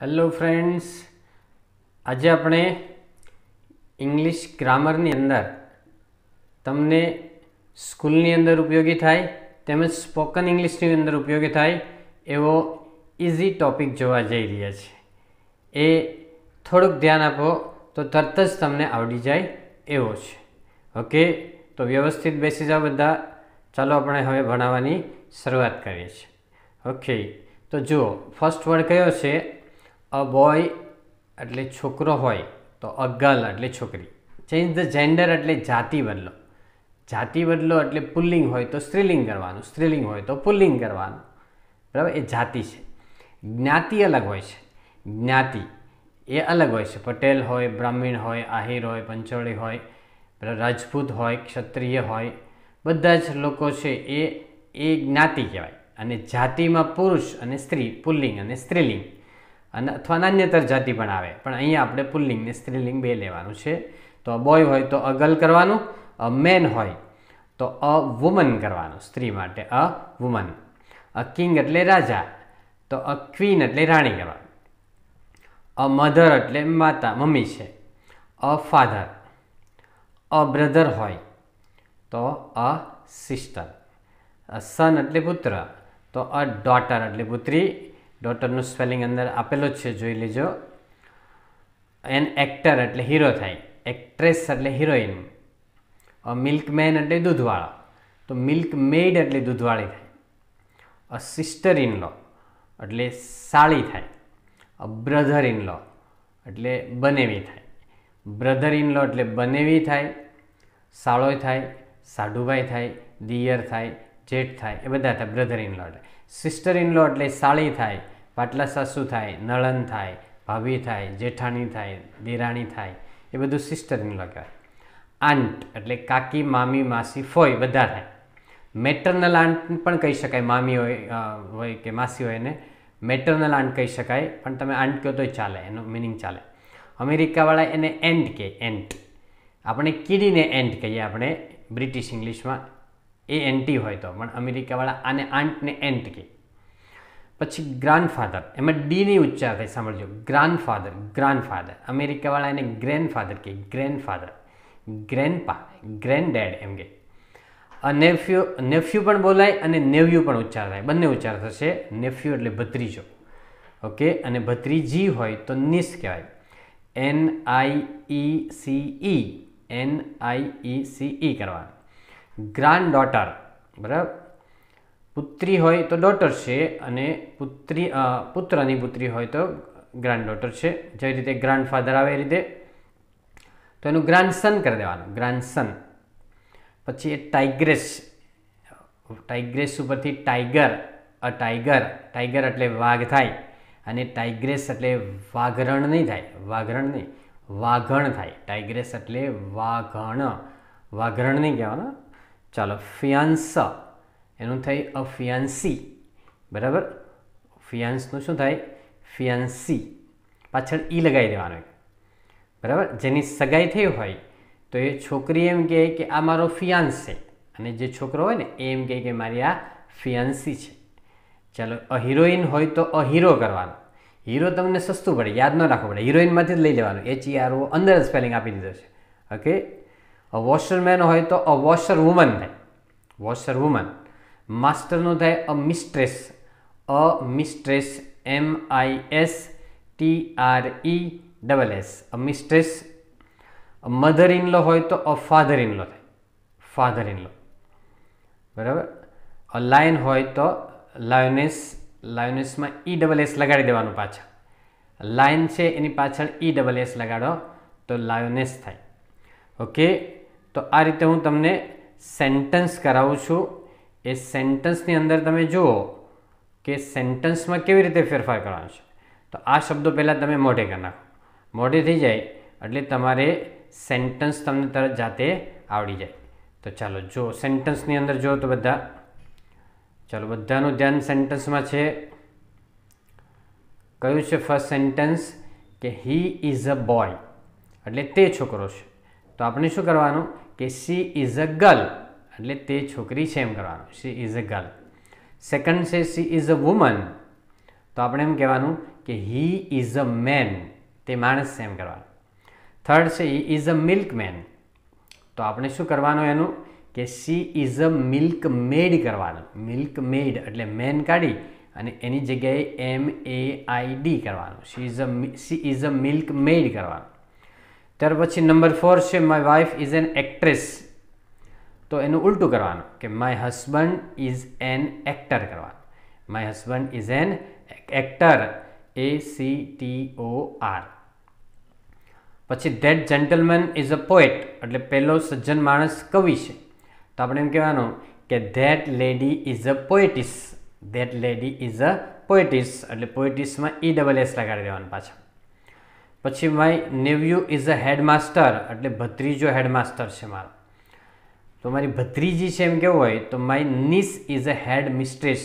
Hello friends, આજે આપણે English ગ્રામરની અંદર તમને સ્કૂલની અંદર ઉપયોગી થાય તેમજ સ્પોકન ઇંગ્લિશની અંદર ઉપયોગી થાય એવો ઇઝી ટોપિક જોવા જઈ રહ્યા છીએ. એ થોડુંક ધ્યાન આપો તો તરત જ તમને આવડી જાય એવો છે. ઓકે, તો વ્યવસ્થિત બેસી જાઓ બધા. ચાલો આપણે હવે ભણાવવાની શરૂઆત કરીએ છીએ. ઓકે, તો જુઓ, ફર્સ્ટ વર્ડ કયો છે? અ બોય એટલે છોકરો હોય તો અ ગર્લ એટલે છોકરી. ચેન્જ ધ જેન્ડર એટલે જાતિ બદલો. જાતિ બદલો એટલે પુલ્લિંગ હોય તો સ્ત્રીલિંગ કરવાનું, સ્ત્રીલિંગ હોય તો પુલ્લિંગ કરવાનું. બરાબર, એ જાતિ છે. જ્ઞાતિ અલગ હોય છે. જ્ઞાતિ એ અલગ હોય છે. પટેલ હોય, બ્રાહ્મણ હોય, આહિર હોય, પંચોળી હોય, રાજપૂત હોય, ક્ષત્રિય હોય, બધા જ લોકો છે એ જ્ઞાતિ કહેવાય. અને જાતિમાં પુરુષ અને સ્ત્રી, પુલ્લિંગ અને સ્ત્રીલિંગ, અને અથવા નાન્યતર જાતિ પણ આવે, પણ અહીંયા આપણે પુલ્લિંગ ને સ્ત્રીલિંગ બે લેવાનું છે. તો બોય હોય તો અ ગર્લ કરવાનું, અ મેન હોય તો અ વુમન કરવાનું, સ્ત્રી માટે અ વુમન. અ કિંગ એટલે રાજા તો અ ક્વીન એટલે રાણી કરવાનું. અ મધર એટલે માતા, મમ્મી છે. અ ફાધર. અ બ્રધર હોય તો અ સિસ્ટર. સન એટલે પુત્ર તો અ ડોટર એટલે પુત્રી. ડોટરનું સ્પેલિંગ અંદર આપેલો જ છે, જોઈ લેજો. એન એક્ટર એટલે હીરો થાય. એક્ટ્રેસ એટલે હિરોઈન. મિલ્કમેન એટલે દૂધવાળો તો મિલ્ક મેડ એટલે દૂધવાળી થાય. અ સિસ્ટર ઇન લો એટલે સાળી થાય. અ બ્રધર ઇન લો એટલે બનેવી થાય. બ્રધર ઇન લો એટલે બનેવી થાય, સાળોય થાય, સાઢુભાઈ થાય, દિયર થાય, જેઠ થાય, એ બધા થાય બ્રધર ઇન લો એટલે. સિસ્ટર ઇન લો એટલે સાળી થાય, પાટલા સાસુ થાય, નળન થાય, ભાભી થાય, જેઠાણી થાય, દેરાણી થાય, એ બધું સિસ્ટર ઇન લો કહેવાય. આંટ એટલે કાકી, મામી, માસી, ફોઈ બધા થાય. મેટરનલ આંટ પણ કહી શકાય. મામી હોય કે માસી હોય એને મેટરનલ આંટ કહી શકાય, પણ તમે આંટ કહો તોય ચાલે, એનો મિનિંગ ચાલે. અમેરિકાવાળા એને એન્ટ કહે, એન્ટ. આપણે કીડીને એન્ટ કહીએ આપણે બ્રિટિશ ઇંગ્લિશમાં, એ એન્ટી હોય તો, પણ અમેરિકાવાળા આને આંટને એન્ટ કહે. પછી ગ્રાન્ડફાધર, એમાં ડીની ઉચ્ચાર થાય, સાંભળજો. Grandfather, grandfather. અમેરિકાવાળા એને ગ્રેન્ડફાધર કહે, ગ્રેન્ડફાધર. ગ્રેન્ડપા, ગ્રેન્ડડેડ એમ કે. નેફ્યુ, નેફ્યુ પણ બોલાય અને નેવ્યુ પણ ઉચ્ચાર થાય, બંને ઉચ્ચાર થશે. નેફ્યુ એટલે ભત્રીજો. ઓકે, અને ભત્રીજી હોય તો નીસ કહેવાય. NIECE, NIECE કરવાનું. ગ્રાન્ડ ડોટર, બરાબર. પુત્રી હોય તો ડોટર છે, અને પુત્રની પુત્રી હોય તો ગ્રાન્ડ ડોટર છે. જે રીતે ગ્રાન્ડફાધર આવે એ રીતે, તો એનું ગ્રાન્ડસન કરી દેવાનું, ગ્રાન્ડસન. પછી એ ટાઈગ્રેસ, ટાઈગ્રેસ ઉપરથી ટાઈગર, અ ટાઈગર. ટાઈગર એટલે વાઘ થાય, અને ટાઈગ્રેસ એટલે વાઘરણ નહીં થાય, વાઘરણ નહીં, વાઘણ થાય. ટાઈગ્રેસ એટલે વાઘણ, વાઘરણ નહીં કહેવાનું. ચાલો, ફિયાન્સ, એનું થાય અ ફિયાન્સી, બરાબર. ફિયાન્સનું શું થાય? ફિયાન્સી. પાછળ ઈ લગાવી દેવાનું, બરાબર. જેની સગાઈ થઈ હોય તો એ છોકરી એમ કહે કે આ મારો ફિયાન્સ છે, અને જે છોકરો હોય ને એ એમ કહે કે મારી આ ફિયાન્સી છે. ચાલો, અ હિરોઈન હોય તો અ હીરો કરવાનું. હીરો તમને સસ્તું પડે, યાદ ન રાખવું પડે, હિરોઈનમાંથી જ લઈ લેવાનું. HERO અંદર જ સ્પેલિંગ આપી દીધો છે. ઓકે. અ વોશરમેન હોય તો અ વોશર વુમન થાય, વોશર વુમન. માસ્ટરનું થાય a mistress, a mistress, MISTRESS, a mistress. Mother in law હોય તો અ ફાધર ઇન લો થાય, ફાધર ઇન લો, બરાબર. અ લાયન હોય તો લાયોનેસ, લાયોનેસમાં ESS લગાડી દેવાનું પાછળ. લાયન છે એની પાછળ ESS લગાડો તો લાયોનેસ થાય. ઓકે, તો આ રીતે હું તમને સેન્ટન્સ કરાવું છું. એ સેન્ટન્સની અંદર તમે જુઓ કે સેન્ટન્સમાં કેવી રીતે ફેરફાર કરવાનો છે. તો આ શબ્દો પહેલાં તમે મોઢે કરી નાખો. મોઢે થઈ જાય એટલે તમારે સેન્ટન્સ તમને તરત જાતે આવડી જાય. તો ચાલો જો સેન્ટન્સની અંદર જો તો બધા, ચાલો બધાનું ધ્યાન સેન્ટન્સમાં છે. કયું છે ફર્સ્ટ સેન્ટન્સ? કે હી ઇઝ અ બોય, એટલે તે છોકરો છે. તો આપણે શું કરવાનું કે શી ઇઝ અ ગર્લ, એટલે તે છોકરી છે એમ કરવાનું. She is a girl. Second છે શી ઇઝ અ વુમન, તો આપણે એમ કહેવાનું કે હી ઇઝ અ મેન, તે માણસ છે એમ કરવાનું. થર્ડ છે હી ઇઝ અ મિલ્કમેન, તો આપણે શું કરવાનું એનું કે C is a milk maid કરવાનું. મિલ્ક મેડ એટલે મેન કાઢી અને એની જગ્યાએ MAID કરવાનું. She is a milk maid કરવાનું. ત્યાર પછી નંબર 4 છે my wife is an actress, તો એનું ઉલટું કરવાનું કે my husband is an actor કરવાનું. My husband is an actor, ACTOR. પછી that gentleman is a poet, એટલે પહેલો સજ્જન માણસ કવિ છે, તો આપણે એમ કહેવાનું કે that lady is a poetess. That lady is a poetess, એટલે પોએટિસમાં ESS લગાડી દેવાનું પાછા. પછી my nephew is a headmaster, એટલે ભત્રીજો હેડમાસ્ટર છે મારો, તો મારી ભત્રીજી છે એમ કેવું હોય તો my niece is a head mistress.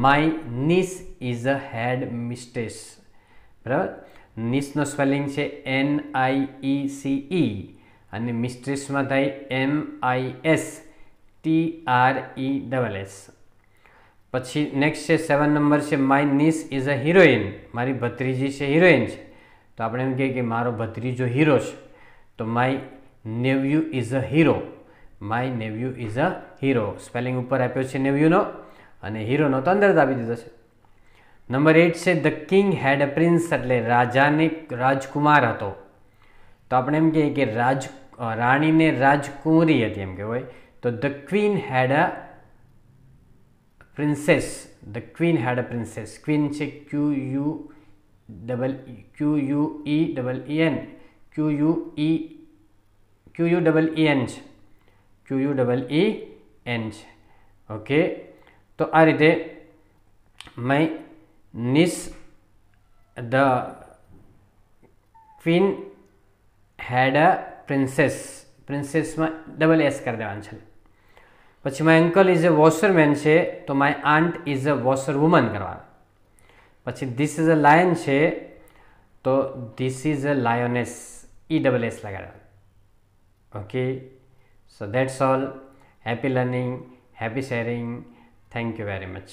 My niece is a head mistress, બરાબર. નીસનો સ્પેલિંગ છે NIECE અને મિસ્ટ્રેસમાં થાય MISTRESS. પછી નેક્સ્ટ છે 7 નંબર છે my niece is a heroine, મારી ભત્રીજી છે હિરોઈન છે, તો આપણે એમ કહીએ કે મારો ભત્રીજો હીરો છે, તો my nephew is a hero. My nephew is a hero, spelling ઉપર આપ્યો છે નેવ્યુનો અને હીરોનો તો અંદર જ આપી દીધો છે. નંબર 8 છે the king had a prince, એટલે રાજાને રાજકુમાર હતો, તો આપણે એમ કહીએ કે રાણીને રાજકુંવરી હતી એમ કહેવાય, તો the queen had a princess. The queen had a princess, queen છે QUEN છે. ઓકે, તો આ રીતે my niece the queen had a princess, પ્રિન્સેસમાં SS કરી દેવાનું છે. પછી my uncle is a washerman છે, તો my aunt is a washer woman કરવાનું. પછી ધીસ ઇઝ અ લાયન છે, તો this is a lioness, ESS લગાડવાનું. Okay, so that's all. Happy learning, happy sharing. Thank you very much.